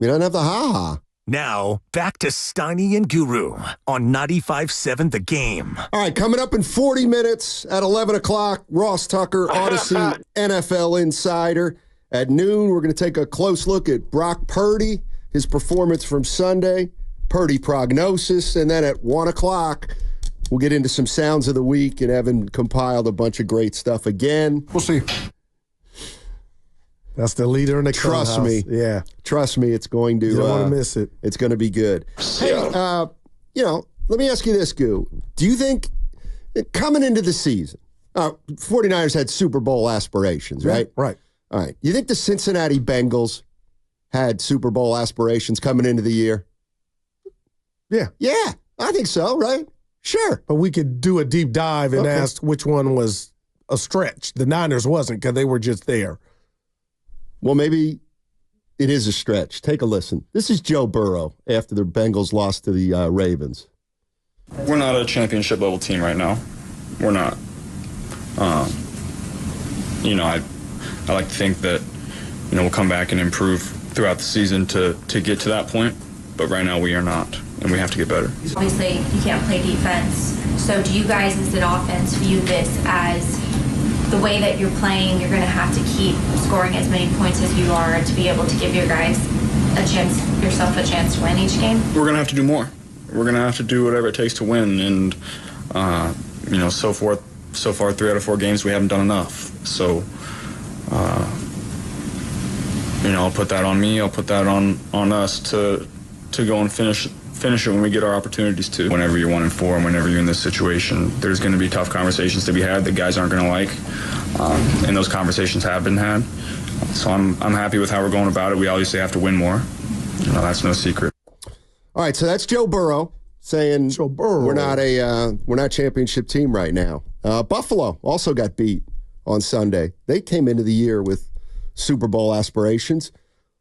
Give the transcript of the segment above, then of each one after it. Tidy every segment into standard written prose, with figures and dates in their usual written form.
You don't have the ha-ha. Now, back to Steiny and Guru on 95.7 The Game. All right, coming up in 40 minutes at 11 o'clock, Ross Tucker, Odyssey NFL Insider. At noon, we're going to take a close look at Brock Purdy, his performance from Sunday, Purdy prognosis, and then at 1 o'clock, we'll get into some sounds of the week, and Evan compiled a bunch of great stuff again. We'll see. That's the leader in the Trust me. Yeah. Trust me, it's going to... You don't want to miss it. It's going to be good. Hey, let me ask you this, Goo. Do you think, coming into the season, 49ers had Super Bowl aspirations, right? Right. All right. You think the Cincinnati Bengals had Super Bowl aspirations coming into the year? Yeah. Yeah, I think so, right? Sure. But we could do a deep dive and ask which one was a stretch. The Niners wasn't because they were just there. Well, maybe it is a stretch. Take a listen. This is Joe Burrow after the Bengals lost to the Ravens. We're not a championship-level team right now. We're not. I like to think that, we'll come back and improve throughout the season to get to that point. But right now we are not, and we have to get better. Obviously, you can't play defense. So do you guys as an offense view this as the way that you're playing, you're going to have to keep scoring as many points as you are to be able to give your guys yourself a chance to win each game? We're going to have to do more. We're going to have to do whatever it takes to win. And, so far 3 out of 4 games, we haven't done enough. So, I'll put that on me. I'll put that on us to go and finish it when we get our opportunities to. Whenever you're 1-4 and whenever you're in this situation, there's going to be tough conversations to be had that guys aren't going to like, and those conversations have been had. So I'm happy with how we're going about it. We obviously have to win more. That's no secret. All right, so that's Joe Burrow saying we're not a championship team right now. Buffalo also got beat on Sunday. They came into the year with Super Bowl aspirations.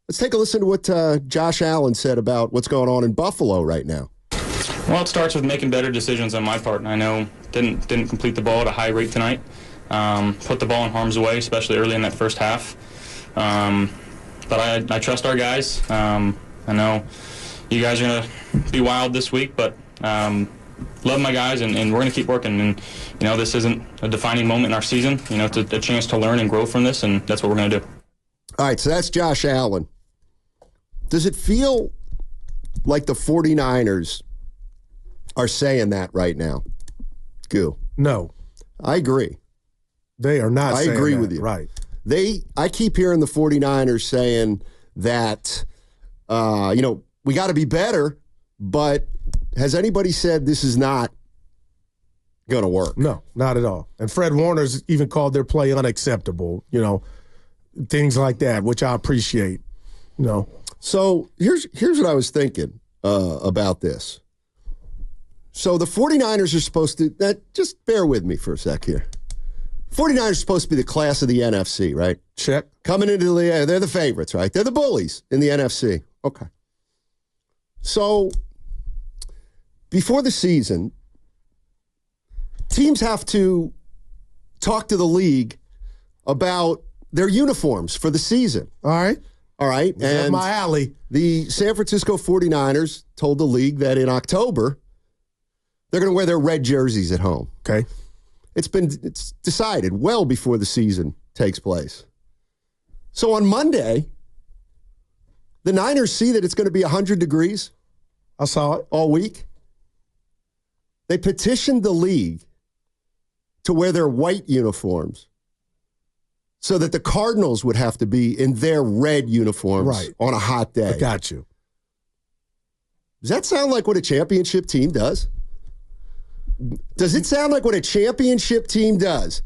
Let's take a listen to what Josh Allen said about what's going on in Buffalo right now. Well, it starts with making better decisions on my part. I know didn't complete the ball at a high rate tonight. Put the ball in harm's way, especially early in that first half. But I trust our guys. I know you guys are going to be wild this week, but love my guys, and we're going to keep working. And, this isn't a defining moment in our season. It's a chance to learn and grow from this, and that's what we're going to do. All right, so that's Josh Allen. Does it feel like the 49ers are saying that right now? Goo. No. I agree. They are not saying that. I agree with you. Right. I keep hearing the 49ers saying that, we got to be better, but has anybody said this is not going to work? No, not at all. And Fred Warner's even called their play unacceptable, things like that, which I appreciate, So here's what I was thinking about this. So the 49ers are supposed to, just bear with me for a sec here. 49ers are supposed to be the class of the NFC, right? Check. Coming into they're the favorites, right? They're the bullies in the NFC. Okay. So before the season, teams have to talk to the league about their uniforms for the season. All right. And my alley. The San Francisco 49ers told the league that in October, they're going to wear their red jerseys at home. Okay. It's decided well before the season takes place. So on Monday, the Niners see that it's going to be 100 degrees. I saw it. All week. They petitioned the league to wear their white uniforms so that the Cardinals would have to be in their red uniforms on a hot day. I got you. Does that sound like what a championship team does? Does it sound like what a championship team does?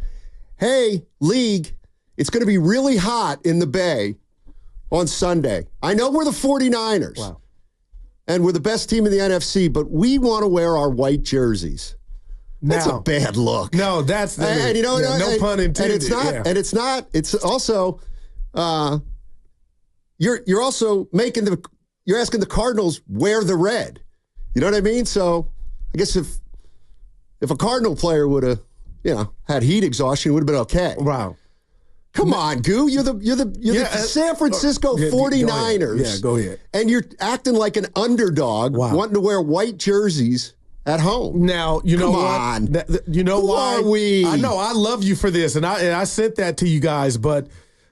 Hey, league, it's going to be really hot in the Bay on Sunday. I know we're the 49ers. Wow. And we're the best team in the NFC, but we want to wear our white jerseys. That's a bad look. No, that's no pun intended. And it's not. It's also you're also you're asking the Cardinals wear the red. You know what I mean? So I guess if a Cardinal player would have had heat exhaustion, it would have been okay. Wow. Come on, Goo. You're the San Francisco 49ers. Yeah, go ahead. And you're acting like an underdog, wanting to wear white jerseys at home. Now, you know what? On. You know why? Are we? I know. I love you for this, and I sent that to you guys, but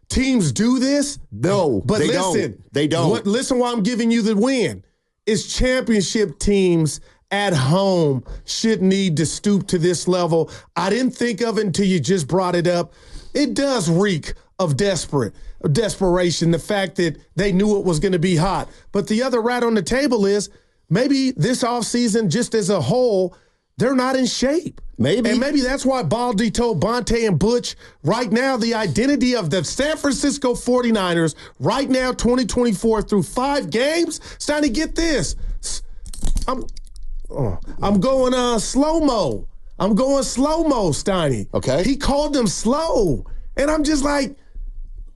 teams do this? No, but they listen. Don't. They don't. Listen why I'm giving you the win. It's championship teams at home should need to stoop to this level. I didn't think of it until you just brought it up. It does reek of desperation, the fact that they knew it was going to be hot. But the other rat on the table is maybe this offseason, just as a whole, they're not in shape. Maybe. And maybe that's why Baldy told Bonte and Butch right now the identity of the San Francisco 49ers right now, 2024, through 5 games. Steiny, get this. I'm going slow-mo. I'm going slow-mo, Steiny. Okay. He called them slow. And I'm just like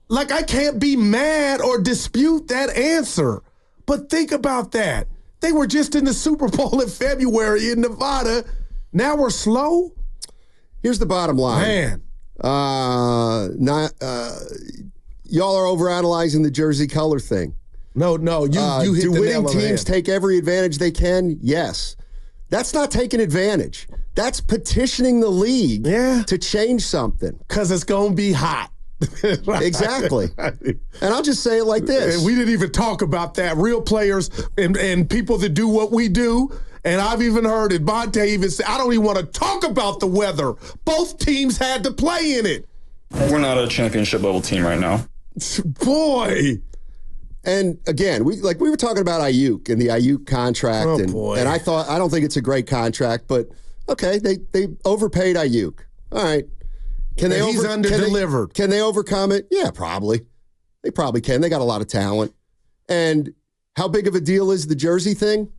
I can't be mad or dispute that answer. But think about that. They were just in the Super Bowl in February in Nevada. Now we're slow? Here's the bottom line. Man. Y'all are overanalyzing the jersey color thing. No, you hit do the nail winning on the teams head. take every advantage they can? Yes. That's not taking advantage. That's petitioning the league to change something. Because it's going to be hot. Right. Exactly. And I'll just say it like this. And we didn't even talk about that. Real players and people that do what we do. And I've even heard it. Bonte even said, I don't even want to talk about the weather. Both teams had to play in it. We're not a championship level team right now. Boy. And again, we were talking about Ayuk and the Ayuk contract, and I don't think it's a great contract, but okay, they overpaid Ayuk. All right, he's under-delivered. Can they overcome it? Yeah, probably. They probably can. They got a lot of talent. And how big of a deal is the jersey thing?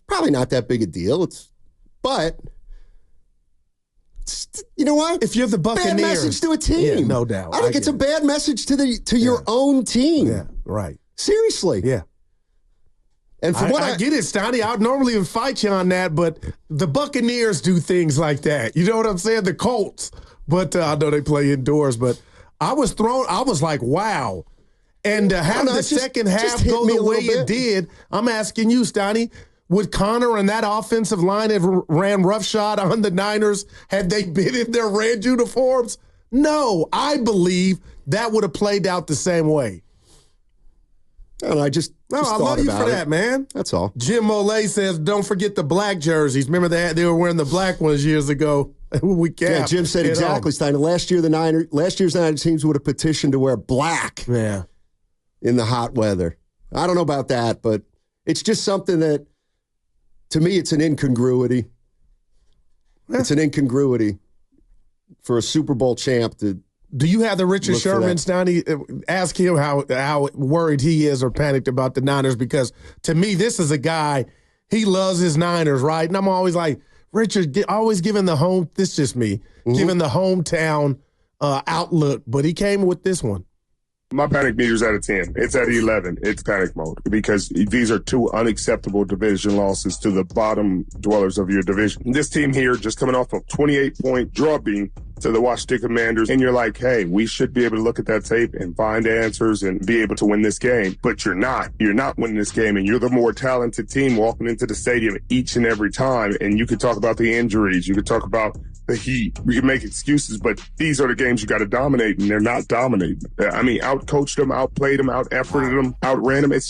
Probably not that big a deal. But you know what? If you're the Buccaneers, bad message to a team. Yeah, no doubt. I think it's a bad message to your own team. Yeah, right. Seriously. Yeah. And from I get it, Steiny. I'd normally even fight you on that, but the Buccaneers do things like that. You know what I'm saying? The Colts. But I know they play indoors, but I was like, wow. And to have the second half go the way it did, I'm asking you, Steiny, would Connor and that offensive line have ran roughshod on the Niners had they been in their red uniforms? No, I believe that would have played out the same way. And I love you for that, man. That's all. Jim Molay says, don't forget the black jerseys. Remember they were wearing the black ones years ago. Jim said exactly, Steiner. Last year's Niners teams would have petitioned to wear black in the hot weather. I don't know about that, but it's just something that, to me, it's an incongruity. It's an incongruity for a Super Bowl champ to. Do you have the Richard Sherman, Steiny? Ask him how worried he is or panicked about the Niners, because to me, this is a guy, he loves his Niners, right? And I'm always like, Richard, always giving the home, this is just me, giving the hometown outlook, but he came with this one. My panic meter's at a 10. It's at 11. It's panic mode because these are 2 unacceptable division losses to the bottom dwellers of your division. This team here just coming off a 28-point drubbing to the Washington Commanders, and you're like, hey, we should be able to look at that tape and find answers and be able to win this game. But you're not. You're not winning this game, and you're the more talented team walking into the stadium each and every time. And you could talk about the injuries. You could talk about the heat. We can make excuses, but these are the games you got to dominate, and they're not dominating. I mean, outcoached them, outplayed them, out-efforted them, outran them. It's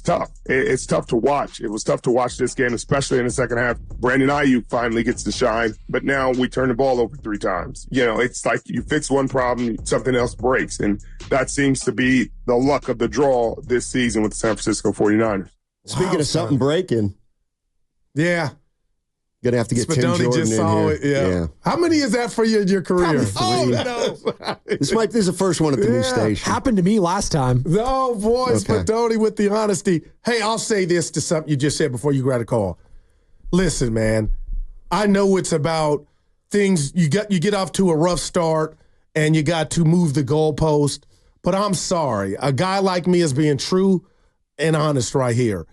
tough. It's tough to watch. It was tough to watch this game, especially in the second half. Brandon Ayuk finally gets to shine, but now we turn the ball over 3 times. You know, it's like you fix one problem, something else breaks, and that seems to be the luck of the draw this season with the San Francisco 49ers. Speaking of something breaking. Yeah. Gonna have to get Tim Jordan just in saw here. It, yeah. How many is that for you in your career? This is the first one at the new station. Happened to me last time. Oh, boy, Spadoni with the honesty. Hey, I'll say this to something you just said before you grab a call. Listen, man, I know it's about things. You get off to a rough start and you got to move the goalpost. But I'm sorry, a guy like me is being true and honest right here.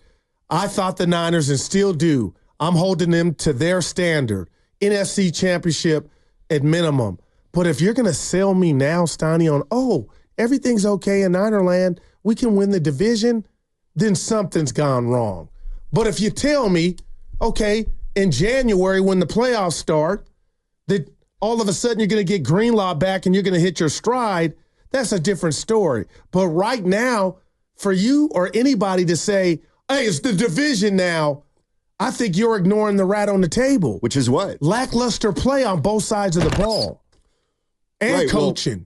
I thought the Niners, and still do, I'm holding them to their standard. NFC championship at minimum. But if you're going to sell me now, Steiny, on, everything's okay in Ninerland, we can win the division, then something's gone wrong. But if you tell me, okay, in January when the playoffs start, that all of a sudden you're going to get Greenlaw back and you're going to hit your stride, that's a different story. But right now, for you or anybody to say, hey, it's the division now, I think you're ignoring the rat on the table. Which is what? Lackluster play on both sides of the ball. And right, coaching.